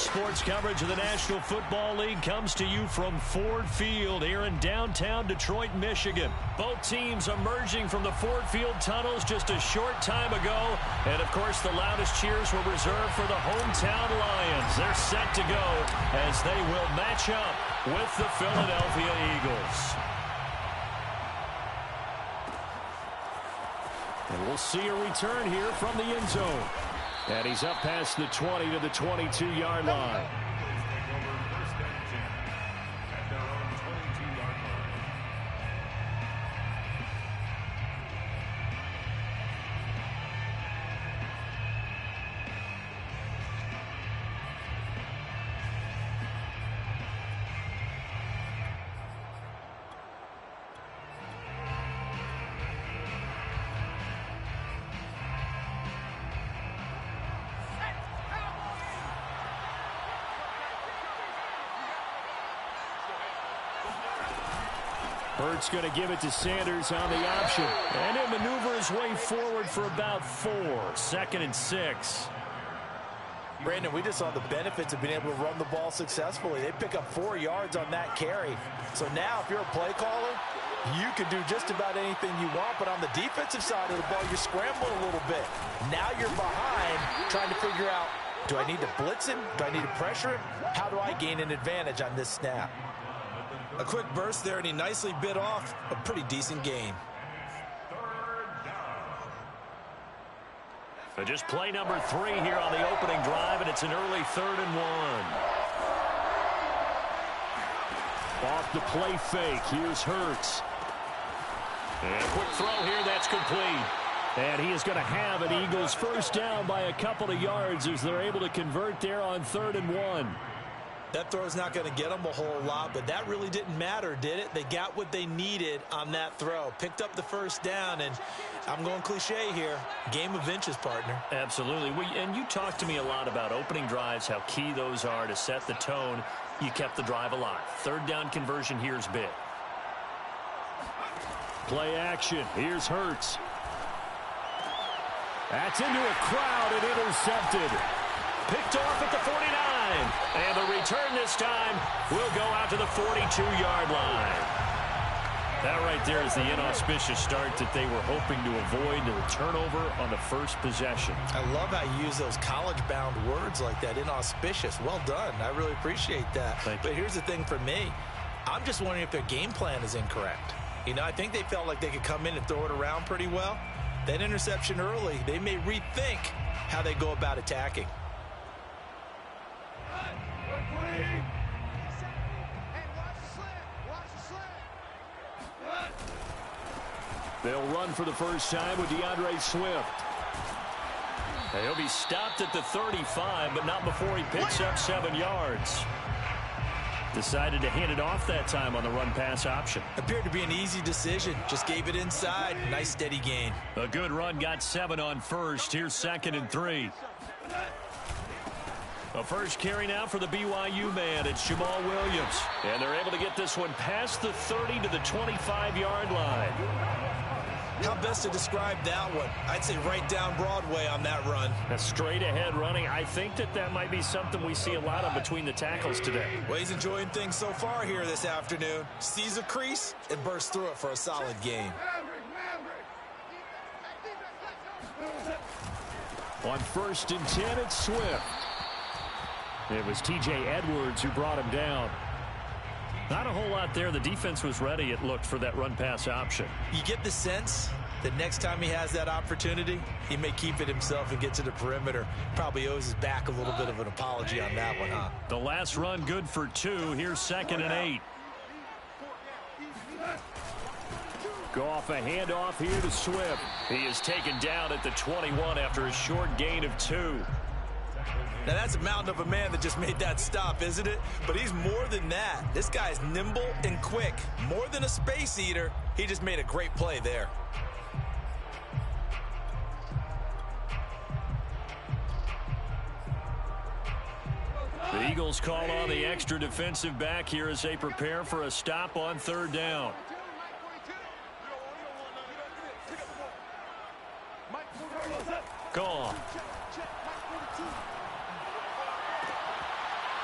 Sports coverage of the National Football League comes to you from Ford Field here in downtown Detroit, Michigan. Both teams emerging from the Ford Field tunnels just a short time ago. And, of course, the loudest cheers were reserved for the hometown Lions. They're set to go as they will match up with the Philadelphia Eagles. And we'll see a return here from the end zone. And he's up past the 20 to the 22-yard line. Hurts going to give it to Sanders on the option. And he'll maneuver his way forward for about 4. 2nd and 6. Brandon, we just saw the benefits of being able to run the ball successfully. They pick up 4 yards on that carry. So now if you're a play caller, you can do just about anything you want. But on the defensive side of the ball, you scramble a little bit. Now you're behind trying to figure out, do I need to blitz him? Do I need to pressure him? How do I gain an advantage on this snap? A quick burst there, and he nicely bit off a pretty decent gain. So just play number 3 here on the opening drive, and it's an early 3rd and 1. Off the play fake. Here's Hurts. And a quick throw here. That's complete. And he is going to have an Eagles first down by a couple of yards as they're able to convert there on 3rd and 1. That throw is not going to get them a whole lot, but that really didn't matter, did it? They got what they needed on that throw. Picked up the first down, and I'm going cliche here. Game of inches, partner. Absolutely. And you talked to me a lot about opening drives, how key those are to set the tone. You kept the drive alive. 3rd down conversion here is big. Play action. Here's Hurts. That's into a crowd and intercepted. Picked off at the 49. And the return this time will go out to the 42-yard line. That right there is the inauspicious start that they were hoping to avoid, the turnover on the first possession. I love how you use those college-bound words like that, inauspicious. Well done. I really appreciate that. But here's the thing for me. I'm just wondering if their game plan is incorrect. You know, I think they felt like they could come in and throw it around pretty well. That interception early, they may rethink how they go about attacking. They'll run for the first time with DeAndre Swift. He'll be stopped at the 35, but not before he picks up 7 yards. Decided to hand it off that time on the run-pass option. Appeared to be an easy decision. Just gave it inside. Nice, steady gain. A good run, got 7 on first. Here's 2nd and 3. A first carry now for the BYU man. It's Jamal Williams. And they're able to get this one past the 30 to the 25-yard line. How best to describe that one? I'd say right down Broadway on that run. A straight-ahead running. I think that might be something we see a lot of between the tackles today. Well, he's enjoying things so far here this afternoon. Sees a crease and bursts through it for a solid gain. On 1st and 10, it's Swift. It was T.J. Edwards who brought him down. Not a whole lot there. The defense was ready, it looked, for that run-pass option. You get the sense that next time he has that opportunity, he may keep it himself and get to the perimeter. Probably owes his back a little bit of an apology on that one, huh? The last run good for 2. Here's 2nd and 8. Goff a handoff here to Swift. He is taken down at the 21 after a short gain of 2. Now, that's a mountain of a man that just made that stop, isn't it? But he's more than that. This guy's nimble and quick. More than a space eater, he just made a great play there. The Eagles call on the extra defensive back here as they prepare for a stop on 3rd down. Goff.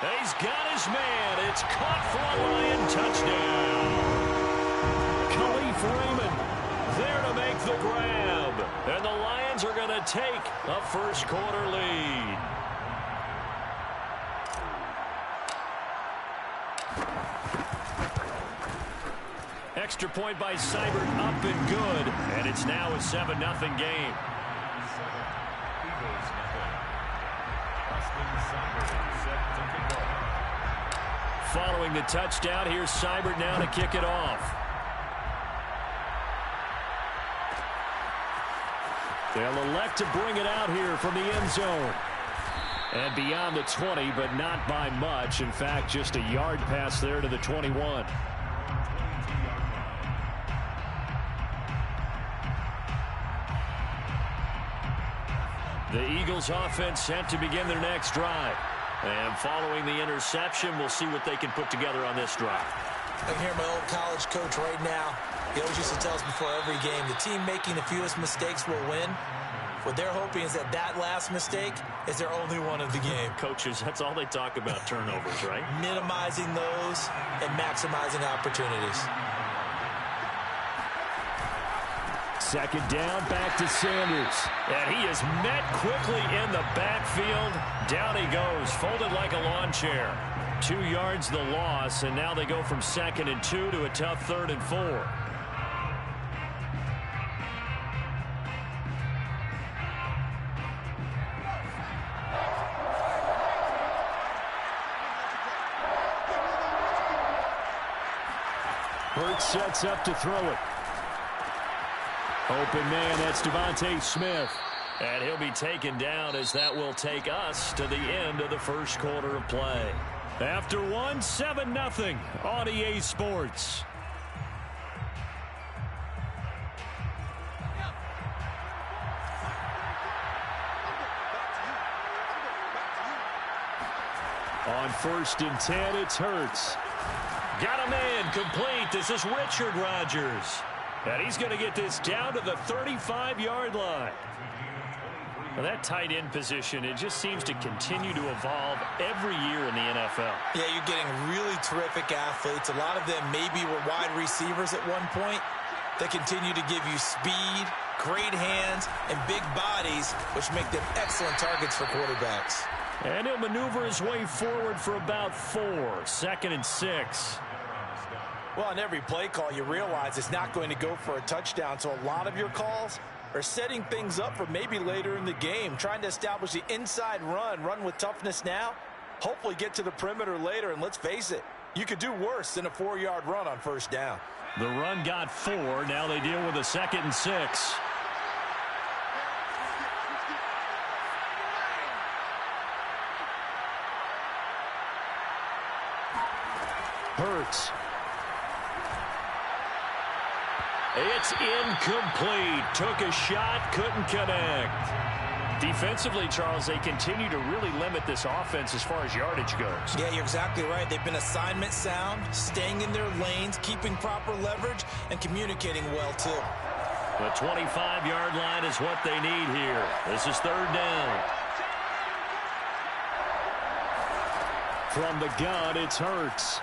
He's got his man. It's caught for a Lion touchdown. Khalif Raymond there to make the grab. And the Lions are going to take a first quarter lead. Extra point by Seibert up and good. And it's now a 7-0 game. Following the touchdown, here's Seibert now to kick it off. They'll elect to bring it out here from the end zone. And beyond the 20, but not by much. In fact, just a yard pass there to the 21. The Eagles offense set to begin their next drive. And following the interception, we'll see what they can put together on this drive. I can hear my old college coach right now. He always used to tell us before every game, the team making the fewest mistakes will win. What they're hoping is that that last mistake is their only one of the game. Coaches, that's all they talk about, turnovers, right? Minimizing those and maximizing opportunities. Second down, back to Sanders. And he is met quickly in the backfield. Down he goes, folded like a lawn chair. 2 yards the loss, and now they go from 2nd and 2 to a tough 3rd and 4. Hurts sets up to throw it. Open man, that's Devontae Smith. And he'll be taken down as that will take us to the end of the first quarter of play. After 7-0 on EA Sports. On 1st and 10, it's Hurts. Got a man complete. This is Richard Rodgers. And he's going to get this down to the 35-yard line. Well, that tight end position, it just seems to continue to evolve every year in the NFL. Yeah, you're getting really terrific athletes. A lot of them maybe were wide receivers at one point. They continue to give you speed, great hands, and big bodies, which make them excellent targets for quarterbacks. And he'll maneuver his way forward for about 4. 2nd and 6. Well, on every play call, you realize it's not going to go for a touchdown. So a lot of your calls are setting things up for maybe later in the game, trying to establish the inside run with toughness now, hopefully get to the perimeter later. And let's face it, you could do worse than a 4-yard run on 1st down. The run got 4. Now they deal with a 2nd and 6. Hurts. It's incomplete. Took a shot, couldn't connect. Defensively, Charles, they continue to really limit this offense as far as yardage goes. Yeah, you're exactly right. They've been assignment sound, staying in their lanes, keeping proper leverage, and communicating well, too. The 25-yard line is what they need here. This is 3rd down. From the gun, it's Hurts.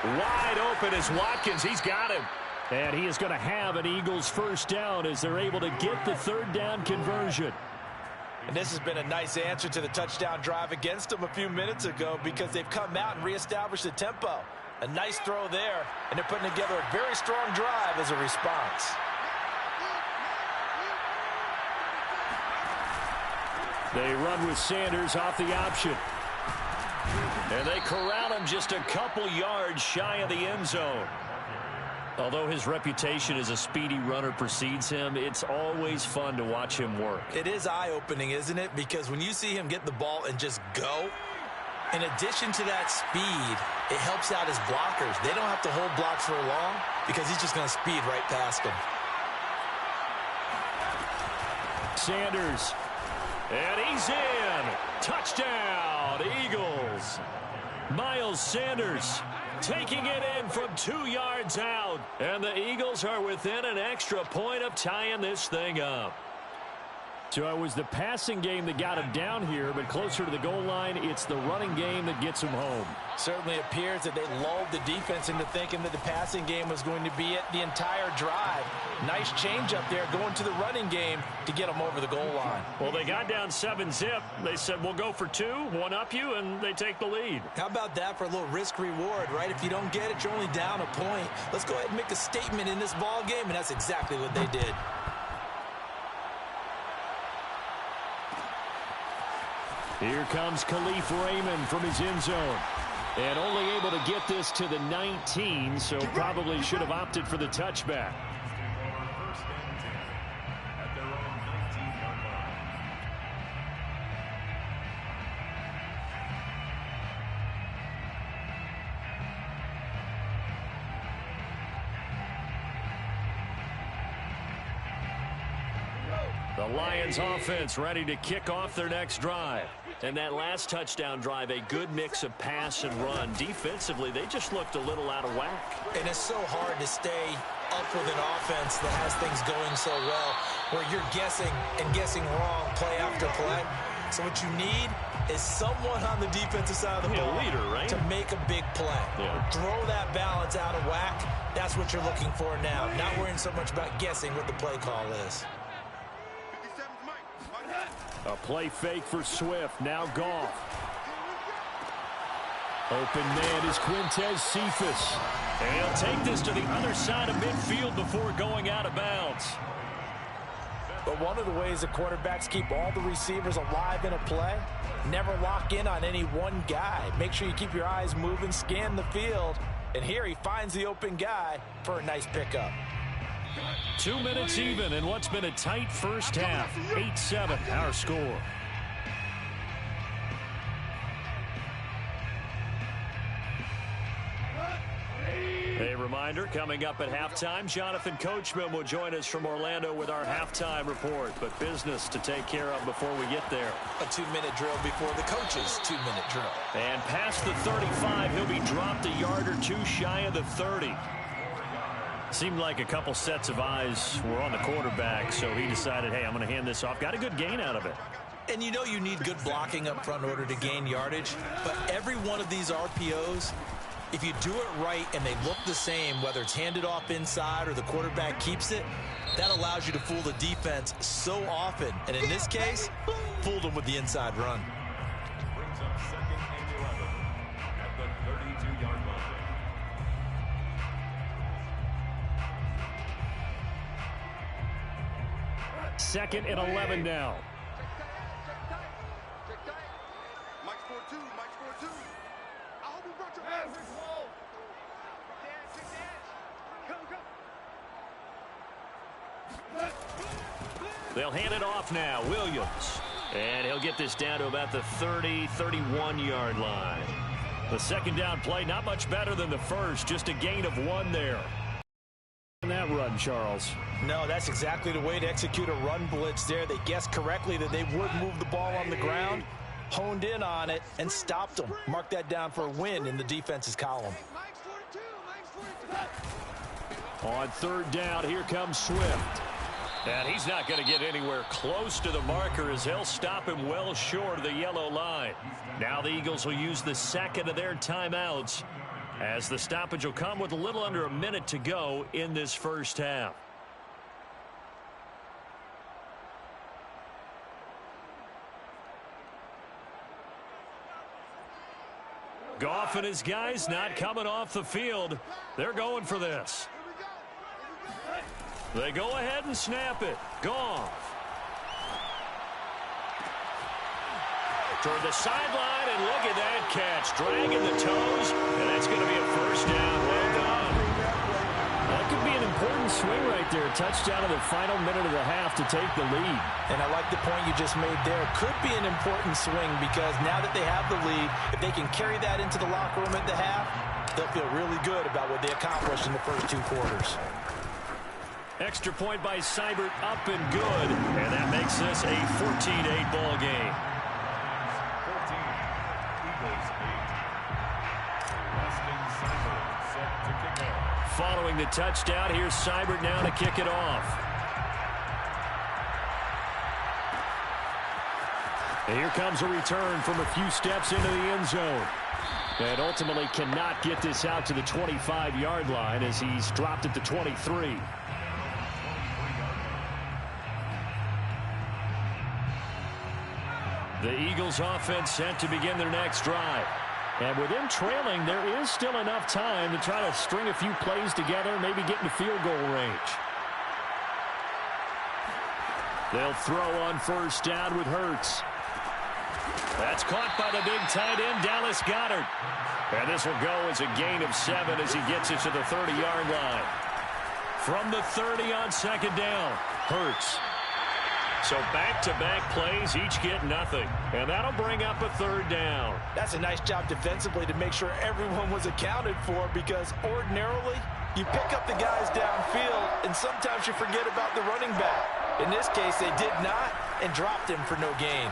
Wide open is Watkins. He's got him. And he is going to have an Eagles 1st down as they're able to get the 3rd down conversion. And this has been a nice answer to the touchdown drive against them a few minutes ago because they've come out and reestablished the tempo. A nice throw there, and they're putting together a very strong drive as a response. They run with Sanders off the option. And they corral him just a couple yards shy of the end zone. Although his reputation as a speedy runner precedes him, it's always fun to watch him work. It is eye-opening, isn't it? Because when you see him get the ball and just go, in addition to that speed, it helps out his blockers. They don't have to hold blocks for long because he's just going to speed right past them. Sanders. And he's in. Touchdown, Eagles. Miles Sanders taking it in from 2 yards out. And the Eagles are within an extra point of tying this thing up. So it was the passing game that got him down here, but closer to the goal line, it's the running game that gets him home. Certainly appears that they lulled the defense into thinking that the passing game was going to be it the entire drive. Nice change up there going to the running game to get them over the goal line. Well, they got down 7-zip. They said, we'll go for 2, one up you, and they take the lead. How about that for a little risk-reward, right? If you don't get it, you're only down a point. Let's go ahead and make a statement in this ball game, and that's exactly what they did. Here comes Khalif Raymond from his end zone. And only able to get this to the 19, so probably should have opted for the touchback. The Lions offense ready to kick off their next drive. And that last touchdown drive, a good mix of pass and run. Defensively, they just looked a little out of whack. And it's so hard to stay up with an offense that has things going so well, where you're guessing and guessing wrong play after play. So what you need is someone on the defensive side of the ball, leader, right? to make a big play. Yeah. Throw that balance out of whack. That's what you're looking for now. Not worrying so much about guessing what the play call is. A play fake for Swift. Now Goff. Open man is Quintez Cephas. And he'll take this to the other side of midfield before going out of bounds. But one of the ways the quarterbacks keep all the receivers alive in a play, never lock in on any one guy. Make sure you keep your eyes moving, scan the field. And here he finds the open guy for a nice pickup. 2 minutes even in what's been a tight first half. 8-7 our score. A reminder, coming up at halftime, Jonathan Coachman will join us from Orlando with our halftime report. But business to take care of before we get there. A 2-minute drill before the coach's 2-minute drill. And past the 35, he'll be dropped a yard or 2 shy of the 30. Seemed like a couple sets of eyes were on the quarterback, so he decided, hey, I'm going to hand this off. Got a good gain out of it. And you know you need good blocking up front in order to gain yardage, but every one of these RPOs, if you do it right and they look the same, whether it's handed off inside or the quarterback keeps it, that allows you to fool the defense so often. And in this case, fooled them with the inside run. Brings up 2nd and 11 at the 32-yard line. Second and 11 now. Mike's 4-2. Mike's 4-2. I hope you brought your hands. They'll hand it off now. Williams. And he'll get this down to about the 30, 31-yard line. The second down play, not much better than the first. Just a gain of 1 there. That run, Charles. No, that's exactly the way to execute a run blitz there. They guessed correctly that they would move the ball on the ground, honed in on it, and stopped them. Mark that down for a win in the defense's column. On third down, here comes Swift. And he's not going to get anywhere close to the marker as they'll stop him well short of the yellow line. Now the Eagles will use the second of their timeouts, as the stoppage will come with a little under a minute to go in this first half. Goff and his guys not coming off the field. They're going for this. They go ahead and snap it. Goff. Toward the sideline, and look at that catch. Dragging the toes, and that's going to be a first down. Well done. That could be an important swing right there. Touchdown in the final minute of the half to take the lead. And I like the point you just made there. Could be an important swing because now that they have the lead, if they can carry that into the locker room at the half, they'll feel really good about what they accomplished in the first 2 quarters. Extra point by Seibert, up and good. And that makes this a 14-8 ball game. 14, Eagles 8. Weston Seibert set to kick off. Following the touchdown, here's Seibert now to kick it off. And here comes a return from a few steps into the end zone. And ultimately cannot get this out to the 25-yard line as he's dropped at the 23. The Eagles offense set to begin their next drive. And with them trailing, there is still enough time to try to string a few plays together, maybe get into field goal range. They'll throw on first down with Hurts. That's caught by the big tight end, Dallas Goedert. And this will go as a gain of 7 as he gets it to the 30-yard line. From the 30 on second down, Hurts. So back-to-back plays, each get nothing. And that'll bring up a third down. That's a nice job defensively to make sure everyone was accounted for, because ordinarily you pick up the guys downfield and sometimes you forget about the running back. In this case, they did not and dropped him for no gain.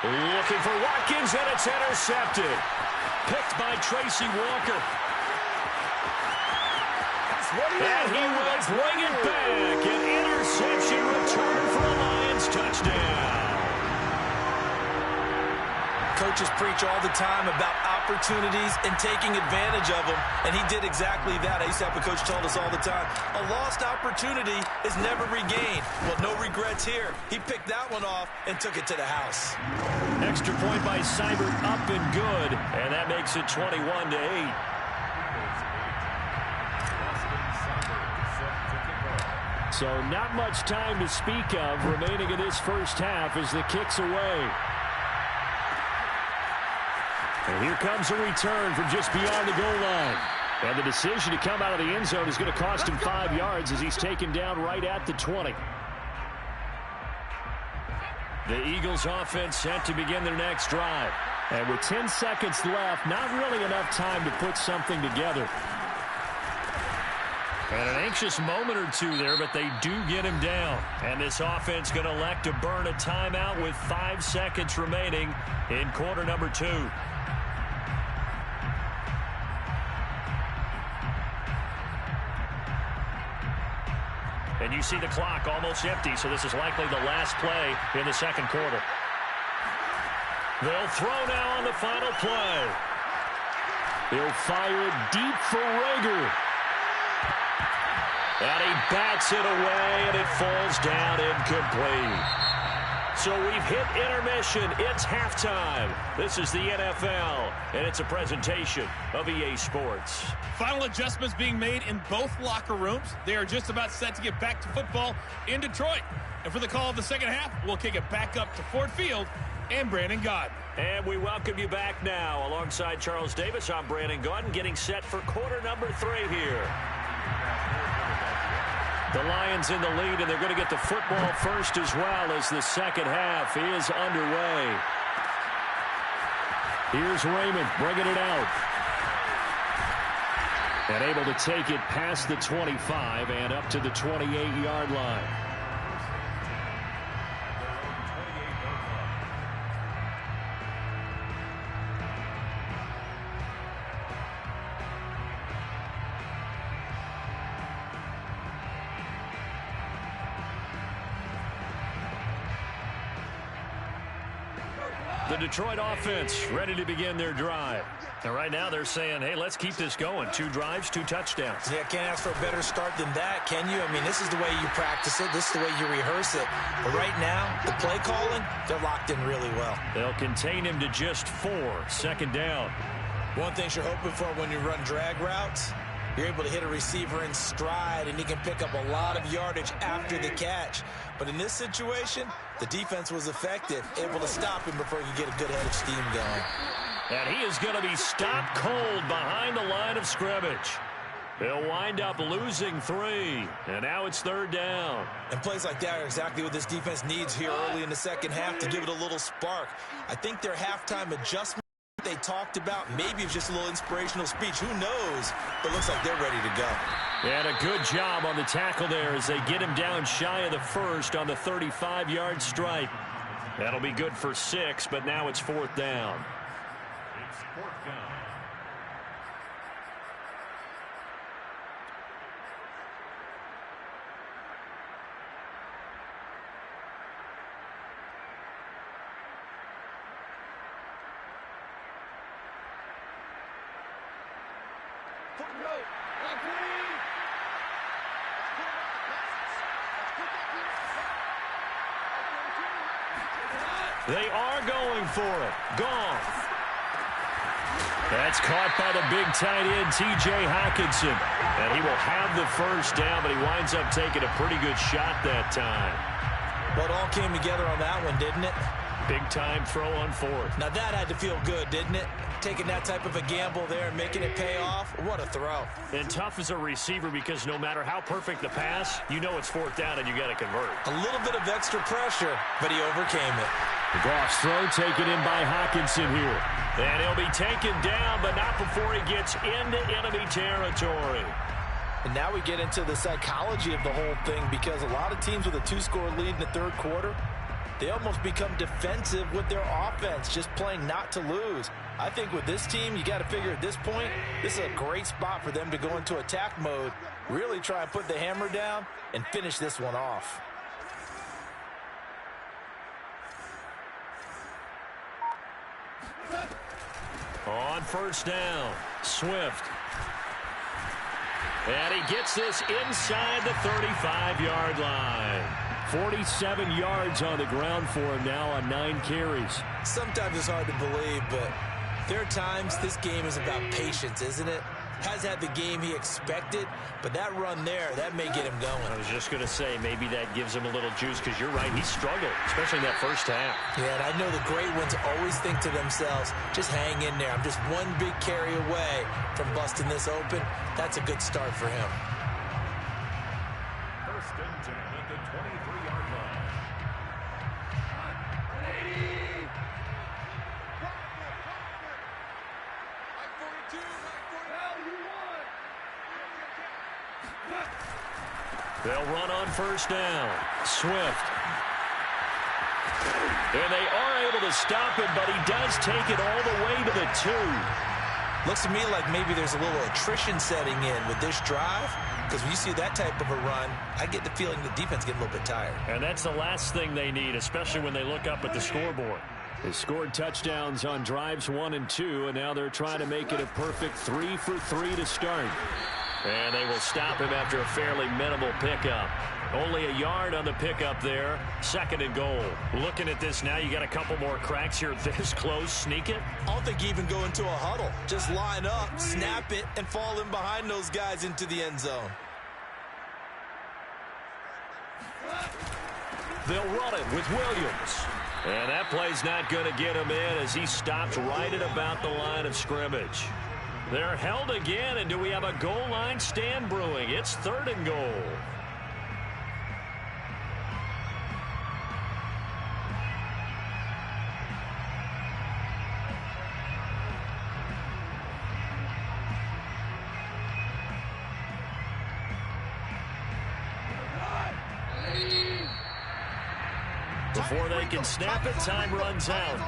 Looking for Watkins, and it's intercepted. Picked by Tracy Walker. And he will bring it back. An interception return for a Lions touchdown. Coaches preach all the time about opportunities and taking advantage of them, and he did exactly that. I used to have a coach told us all the time, a lost opportunity is never regained. Well, no regrets here. He picked that one off and took it to the house. Extra point by Seibert, up and good, and that makes it 21-8. So not much time to speak of remaining in this first half as the kick's away. And here comes a return from just beyond the goal line. And the decision to come out of the end zone is going to cost him 5 yards as he's taken down right at the 20. The Eagles offense set to begin their next drive. And with 10 seconds left, not really enough time to put something together. And an anxious moment or two there, but they do get him down. And this offense going to elect to burn a timeout with 5 seconds remaining in quarter number 2. And you see the clock almost empty, so this is likely the last play in the second quarter. They'll throw now on the final play. He'll fire it deep for Rager. And he bats it away, and it falls down incomplete. So we've hit intermission. It's halftime. This is the NFL, and it's a presentation of EA Sports. Final adjustments being made in both locker rooms. They are just about set to get back to football in Detroit. And for the call of the second half, we'll kick it back up to Ford Field and Brandon Gaudin. And we welcome you back now. Alongside Charles Davis, I'm Brandon Gaudin, getting set for quarter number 3 here. The Lions in the lead, and they're going to get the football first as well as the second half is underway. Here's Raymond bringing it out. And able to take it past the 25 and up to the 28-yard line. The Detroit offense ready to begin their drive. And right now they're saying, hey, let's keep this going. 2 drives, 2 touchdowns. Yeah, can't ask for a better start than that, can you? I mean, this is the way you practice it. This is the way you rehearse it. But right now, the play calling, they're locked in really well. They'll contain him to just 4. Second down. One thing you're hoping for when you run drag routes, you're able to hit a receiver in stride, and he can pick up a lot of yardage after the catch. But in this situation, the defense was effective, able to stop him before he could get a good head of steam going. And he is going to be stopped cold behind the line of scrimmage. They'll wind up losing 3, and now it's third down. And plays like that are exactly what this defense needs here early in the second half to give it a little spark. I think their halftime adjustment they talked about, maybe it's just a little inspirational speech. Who knows? But it looks like they're ready to go. And a good job on the tackle there as they get him down shy of the first on the 35-yard stripe. That'll be good for 6, but now it's 4th down. It's 4th down. They are going for it. Gone. That's caught by the big tight end, T.J. Hockenson. And he will have the first down, but he winds up taking a pretty good shot that time. Well, it all came together on that one, didn't it? Big-time throw on fourth. Now, that had to feel good, didn't it? Taking that type of a gamble there and making it pay off. What a throw. And tough as a receiver because no matter how perfect the pass, you know it's fourth down and you got to convert. A little bit of extra pressure, but he overcame it. The Goff's throw taken in by Hockenson here. And he'll be taken down, but not before he gets into enemy territory. And now we get into the psychology of the whole thing because a lot of teams with a two-score lead in the third quarter, they almost become defensive with their offense, just playing not to lose. I think with this team, you got to figure at this point, this is a great spot for them to go into attack mode, really try and put the hammer down and finish this one off. On first down, Swift. And he gets this inside the 35-yard line. 47 yards on the ground for him now on 9 carries. Sometimes it's hard to believe, but there are times this game is about patience, isn't it? Has had the game he expected, but that run there, that may get him going. I was just going to say, maybe that gives him a little juice because you're right, he struggled, especially in that first half. Yeah, and I know the great ones always think to themselves, just hang in there. I'm just one big carry away from busting this open. That's a good start for him. First and 10 at the 23-yard line. They'll run on first down. Swift. And they are able to stop him, but he does take it all the way to the 2. Looks to me like maybe there's a little attrition setting in with this drive, because when you see that type of a run, I get the feeling the defense getting a little bit tired. And that's the last thing they need, especially when they look up at the scoreboard. They scored touchdowns on drives 1 and 2, and now they're trying to make it a perfect 3 for 3 to start. And they will stop him after a fairly minimal pickup. Only a yard on the pickup there. 2nd and goal. Looking at this now, you got a couple more cracks here this close. Sneak it. I don't think you even go into a huddle. Just line up, snap it, and fall in behind those guys into the end zone. They'll run it with Williams. And that play's not going to get him in as he stops right at about the line of scrimmage. They're held again, and do we have a goal line stand brewing? It's 3rd and goal. Before they can snap it, time runs out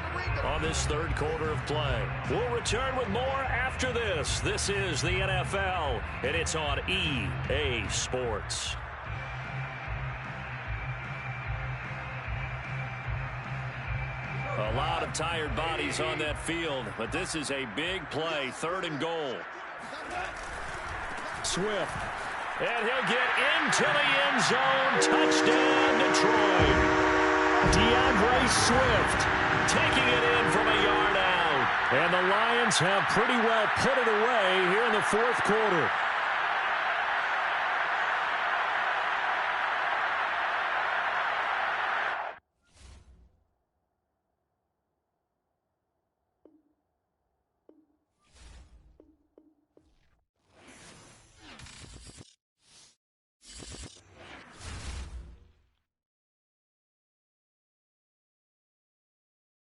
on this 3rd quarter of play. We'll return with more after this. This is the NFL, and it's on EA Sports. A lot of tired bodies on that field, but this is a big play. 3rd and goal. Swift. And he'll get into the end zone. Touchdown, Detroit. DeAndre Swift taking it in from a yard out. And the Lions have pretty well put it away here in the 4th quarter.